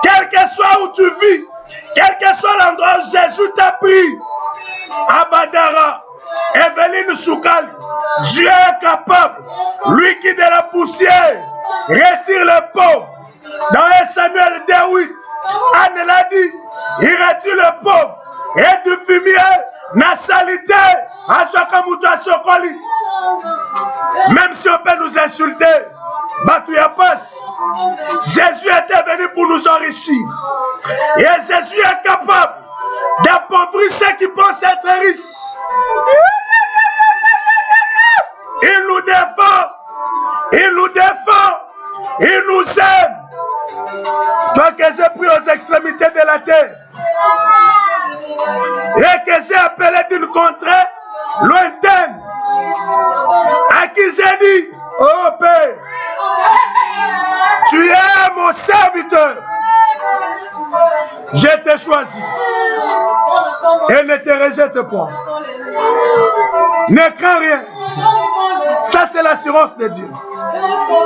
Speaker 1: Quel que soit où tu vis, quel que soit l'endroit où Jésus t'a pris. Abadara, Evelyne Soukali, Dieu est capable, lui qui de la poussière retire le pauvre. Dans 1 Samuel 2:8, Anne l'a dit, il retire le pauvre et du fumier, na salité, à Chakamuta Sokoli. Même si on peut nous insulter, Batouyapas, Jésus était venu pour nous enrichir. Et Jésus est capable d'appauvrir ceux qui pensent être riches. Il nous défend. Il nous défend. Il nous aime. Toi que j'ai pris aux extrémités de la terre et que j'ai appelé d'une contrée lointaine, à qui j'ai dit, oh Père, tu es mon serviteur. Je t'ai choisi et ne te rejette point. Ne crains rien. Ça, c'est l'assurance de Dieu.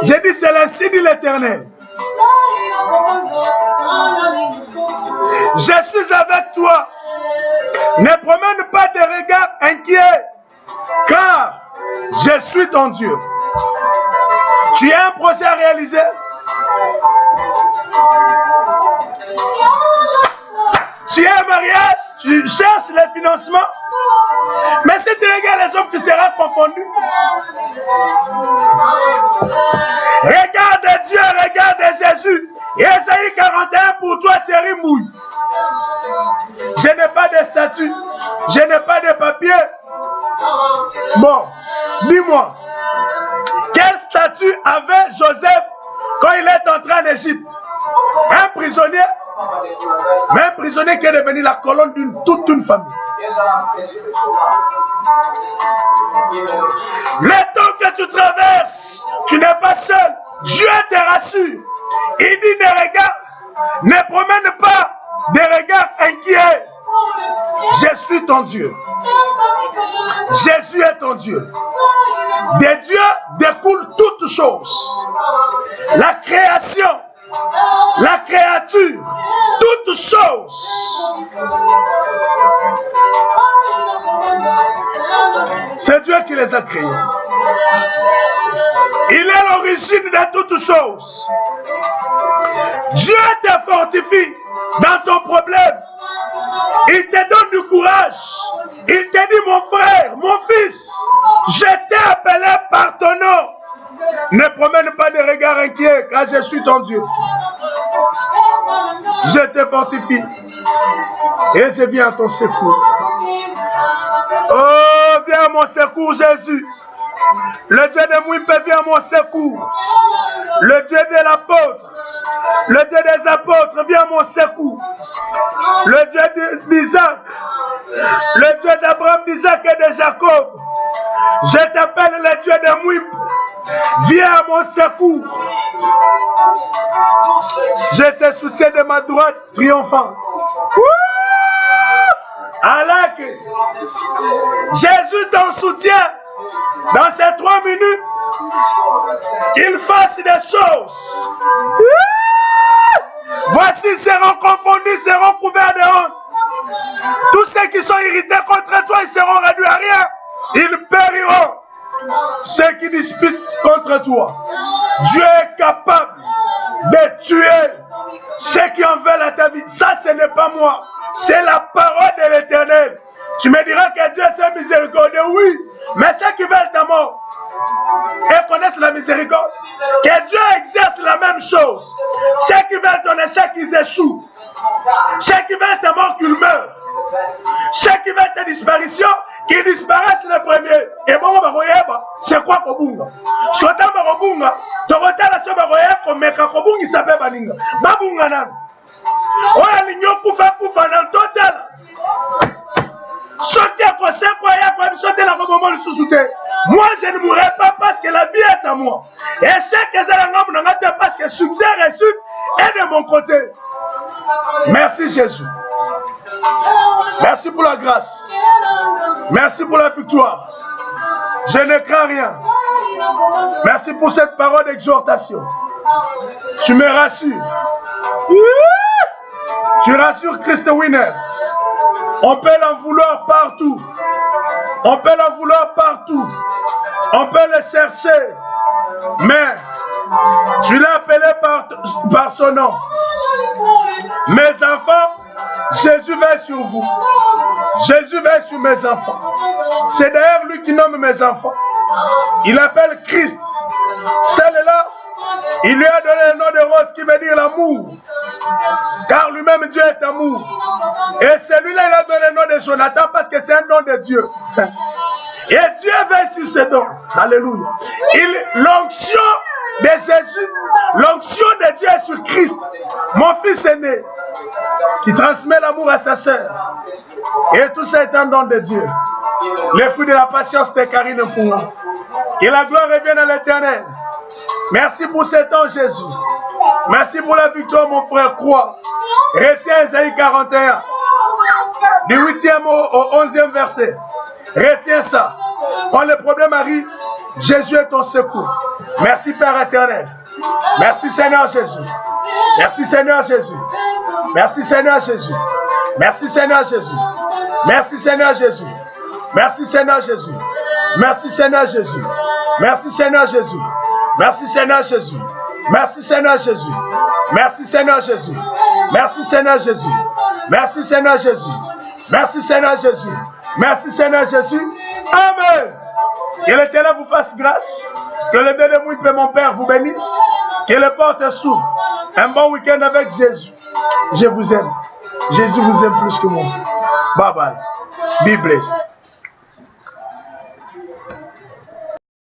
Speaker 1: J'ai dit, c'est l'ainsi de l'Éternel. Je suis avec toi. Ne promène pas de regards inquiets, car je suis ton Dieu. Tu as un projet à réaliser. Tu as un mariage, tu cherches le financement. Mais si tu regardes les hommes, tu seras confondu. Regarde Dieu, regarde Jésus. Isaïe 41 pour toi, Thierry Mouille. Je n'ai pas de statut. Je n'ai pas de papier. Bon, dis-moi, quel statut avait Joseph quand il est entré en Égypte? Un prisonnier, mais un prisonnier qui est devenu la colonne d'une toute une famille. Le temps que tu traverses, tu n'es pas seul. Dieu te rassure. Il dit ne promène pas des regards inquiets. Je suis ton Dieu. Jésus est ton Dieu. De Dieu découle toutes choses. La création, la créature, toutes choses. C'est Dieu qui les a créés. Il est l'origine de toutes choses. Dieu te fortifie dans ton problème. Il te donne du courage. Il te dit, mon frère, mon fils, je t'ai appelé par ton nom. Ne promène pas de regards inquiets, car je suis ton Dieu. Je te fortifie. Et je viens à ton secours. Oh, viens à mon secours, Jésus. Le Dieu de Mouipe vient à mon secours. Le Dieu de l'apôtre, le Dieu des apôtres vient à mon secours. Le Dieu d'Isaac, le Dieu d'Abraham, d'Isaac et de Jacob. Je t'appelle le Dieu de Mouipe. Viens à mon secours. Je te soutiens de ma droite triomphante. Alak, Jésus t'en soutient dans ces 3 minutes. Qu'il fasse des choses. Voici seront confondus, seront couverts de honte. Tous ceux qui sont irrités contre toi, ils seront réduits à rien. Ils périront. Ceux qui disputent contre toi, Dieu est capable de tuer ceux qui en veulent à ta vie. Ça, ce n'est pas moi. C'est la parole de l'Éternel. Tu me diras que Dieu est miséricordieux, oui. Mais ceux qui veulent ta mort et connaissent la miséricorde, que Dieu exerce la même chose. Ceux qui veulent ton échec, ils échouent. Ceux qui veulent ta mort, qu'ils meurent. Ceux qui veulent ta disparition, qu'ils disparaissent les premiers. Et bon, c'est quoi Kobunga? Ce que tu as Kobunga, tu as la chose comme Kobunga, il s'appelle Baninga. Babunga nan. Oh, l'ignon koufa dans le total. Sauter quoi, c'est quoi, sauter la moment le sous-souté. Moi, je ne mourrai pas parce que la vie est à moi. Et chaque parce que le succès est de mon côté. Merci Jésus. Merci pour la grâce. Merci pour la victoire. Je ne crains rien. Merci pour cette parole d'exhortation. Tu me rassures. Tu rassures Christ Winner. On peut l'en vouloir partout. On peut l'en vouloir partout. On peut le chercher. Mais tu l'as appelé par son nom. Mes enfants, Jésus veille sur vous. Jésus veille sur mes enfants. C'est d'ailleurs lui qui nomme mes enfants. Il appelle Christ. Celle-là, il lui a donné le nom de Rose qui veut dire l'amour. Car lui-même Dieu est amour. Et celui-là, il a donné le nom de Jonathan parce que c'est un nom de Dieu. Et Dieu veille sur ce don. Alléluia. L'onction de Jésus, l'onction de Dieu est sur Christ. Mon fils aîné, qui transmet l'amour à sa sœur. Et tout ça est un don de Dieu. Les fruits de la patience de Karine pour moi. Que la gloire revienne à l'Éternel. Merci pour ce temps, Jésus. Merci pour la victoire, mon frère. Croix. Retiens Isaïe 41. Du 8e au 11e verset. Retiens ça. Quand le problème arrive, Jésus est ton secours. Merci Père éternel. Merci Seigneur Jésus. Merci Seigneur Jésus. Merci Seigneur Jésus. Merci Seigneur Jésus. Merci Seigneur Jésus. Merci Seigneur Jésus. Merci Seigneur Jésus. Merci Seigneur Jésus. Merci Seigneur Jésus. Merci Seigneur Jésus. Merci Seigneur Jésus. Merci Seigneur Jésus. Merci Seigneur Jésus. Merci Seigneur Jésus. Merci Seigneur Jésus. Amen. Que l'Éternel vous fasse grâce. Que le Dieu de Mouipe, mon Père, vous bénisse. Que les portes s'ouvrent. Un bon week-end avec Jésus. Je vous aime. Jésus vous aime plus que moi. Bye bye. Be blessed.